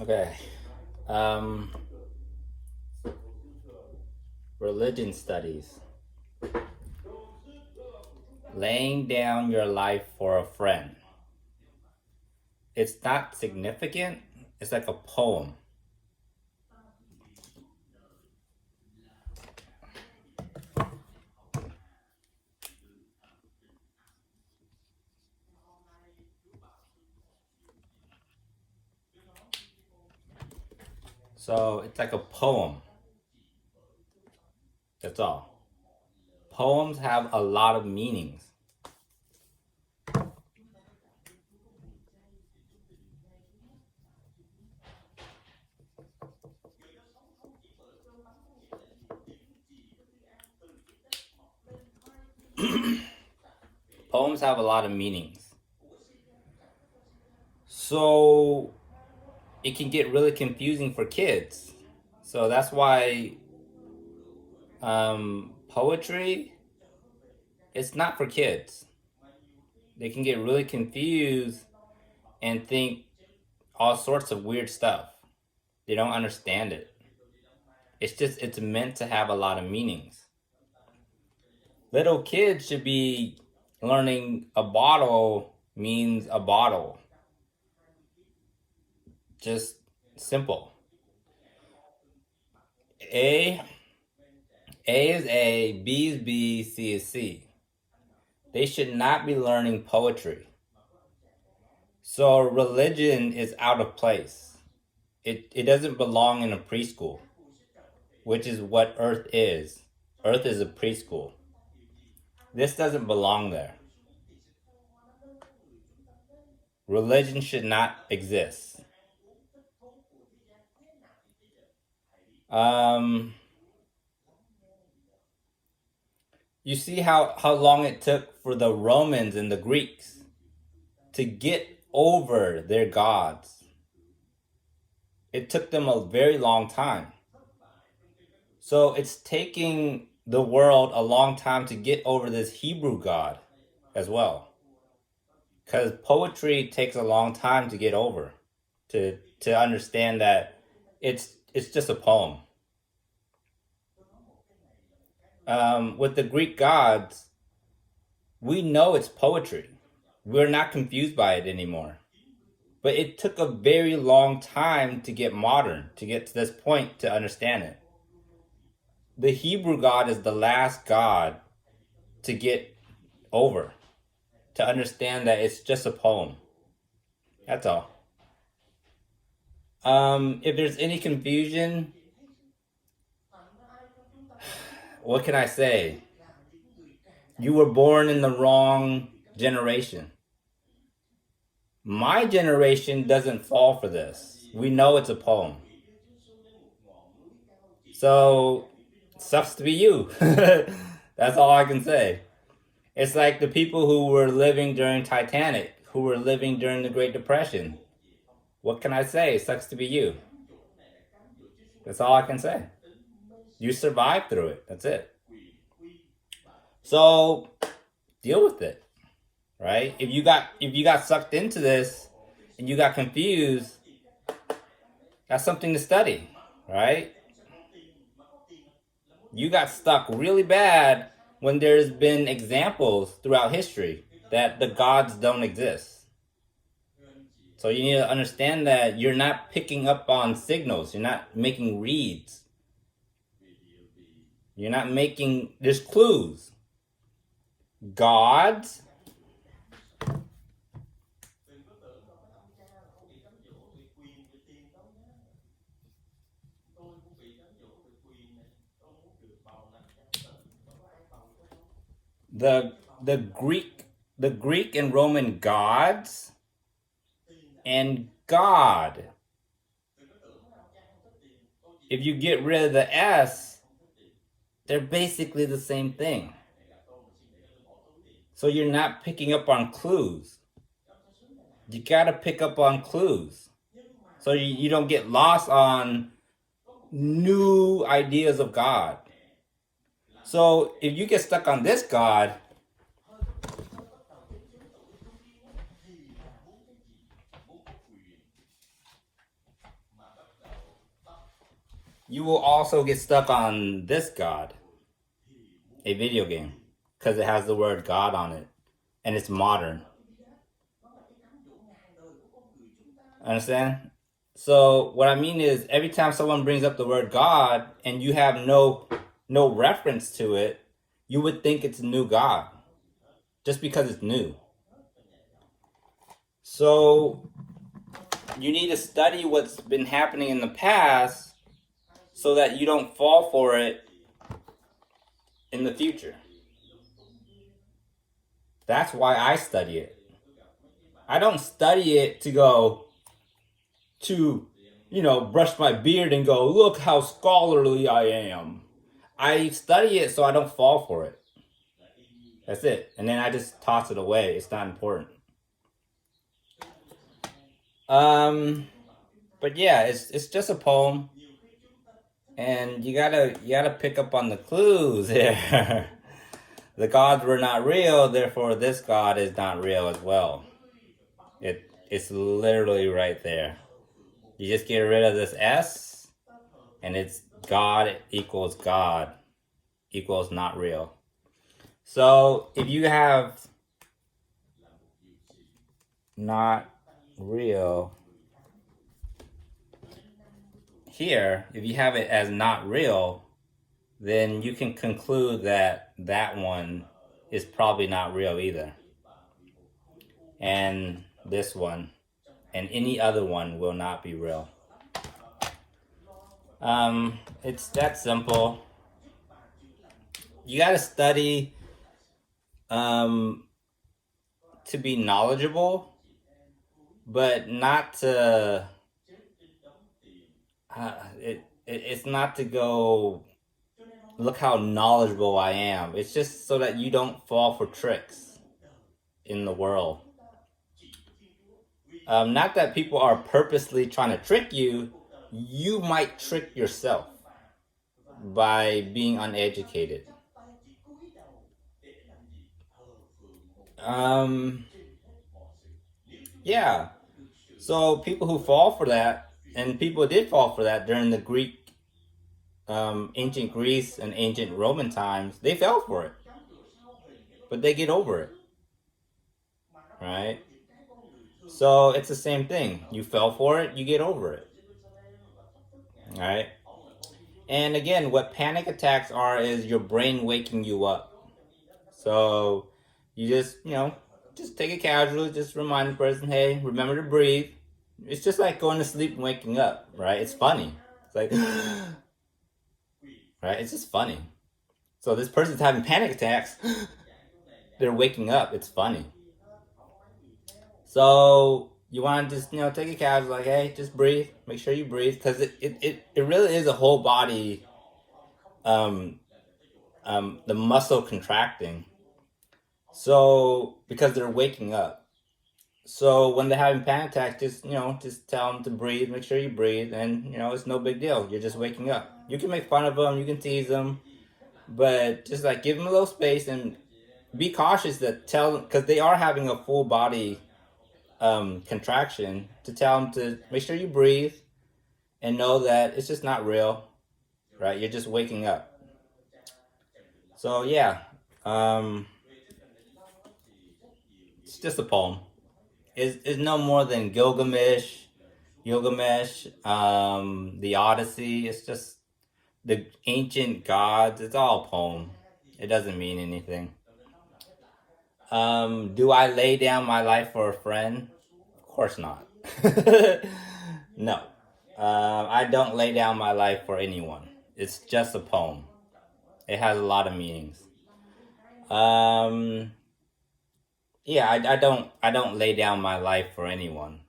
Okay. Um, Religion studies. Laying down your life for a friend. It's not significant. It's like a poem. So it's like a poem. That's all. Poems have a lot of meanings. Poems have a lot of meanings. So it can get really confusing for kids. So that's why poetry, it's not for kids. They can get really confused and think all sorts of weird stuff. They don't understand it. It's meant to have a lot of meanings. Little kids should be learning a bottle means a bottle. Just simple. A A is A, B is B, C is C. They should not be learning poetry. So religion is out of place. It doesn't belong in a preschool, which is what Earth is. Earth is a preschool. This doesn't belong there. Religion should not exist. You see how long it took for the Romans and the Greeks to get over their gods. It took them a very long time. So it's taking the world a long time to get over this Hebrew God as well. Because poetry takes a long time to get over, to understand that it's just a poem. With the Greek gods, we know it's poetry. We're not confused by it anymore. But it took a very long time to get modern, to get to this point to understand it. The Hebrew God is the last God to get over, to understand that it's just a poem. That's all. If there's any confusion, what can I say? You were born in the wrong generation. My generation doesn't fall for this. We know it's a poem. So, sucks to be you. That's all I can say. It's like the people who were living during Titanic, who were living during the Great Depression. What can I say? It sucks to be you. That's all I can say. You survived through it. That's it. So, deal with it. Right? If you got sucked into this and you got confused, that's something to study, right? You got stuck really bad when there's been examples throughout history that the gods don't exist. So you need to understand that you're not picking up on signals. You're not making reads. You're not making, there's clues. Gods, the the Greek and Roman gods and God. If you get rid of the S, they're basically the same thing. So you're not picking up on clues. You gotta pick up on clues. So you don't get lost on new ideas of God. So if you get stuck on this God, you will also get stuck on this God, a video game, because it has the word God on it, and it's modern. Understand? So what I mean is, every time someone brings up the word God and you have no reference to it, you would think it's a new God, just because it's new. So you need to study what's been happening in the past so that you don't fall for it in the future. That's why I study it. I don't study it to go to, brush my beard and go, look how scholarly I am. I study it so I don't fall for it. That's it. And then I just toss it away. It's not important. But yeah, it's just a poem. And you gotta pick up on the clues here. The gods were not real, therefore this God is not real as well. It's literally right there. You just get rid of this S, and it's God equals not real. So if you have not real here, if you have it as not real, then you can conclude that that one is probably not real either. And this one and any other one will not be real. It's that simple. You gotta study to be knowledgeable, but not to it's not to go look how knowledgeable I am. It's just so that you don't fall for tricks in the world. Not that people are purposely trying to trick you. You might trick yourself by being uneducated. Yeah. So people who fall for that, and people did fall for that during the Greek, ancient Greece and ancient Roman times, they fell for it. But they get over it. Right? So it's the same thing. You fell for it, you get over it. Right? And again, what panic attacks are is your brain waking you up. So you just take it casually, just remind the person, hey, remember to breathe. It's just like going to sleep and waking up, right? It's funny. It's like, right? It's just funny. So this person's having panic attacks. They're waking up. It's funny. So you want to just, take it casual, like, hey, just breathe. Make sure you breathe, because it really is a whole body, the muscle contracting. So, because they're waking up. So when they're having panic attacks, just tell them to breathe, make sure you breathe, and, it's no big deal. You're just waking up. You can make fun of them, you can tease them, but just like give them a little space and be cautious that tell them, because they are having a full body contraction, to tell them to make sure you breathe and know that it's just not real, right? You're just waking up. So yeah, it's just a poem. It's no more than Gilgamesh, the Odyssey. It's just the ancient gods. It's all a poem. It doesn't mean anything. Do I lay down my life for a friend? Of course not. No. I don't lay down my life for anyone. It's just a poem. It has a lot of meanings. Yeah, I don't lay down my life for anyone.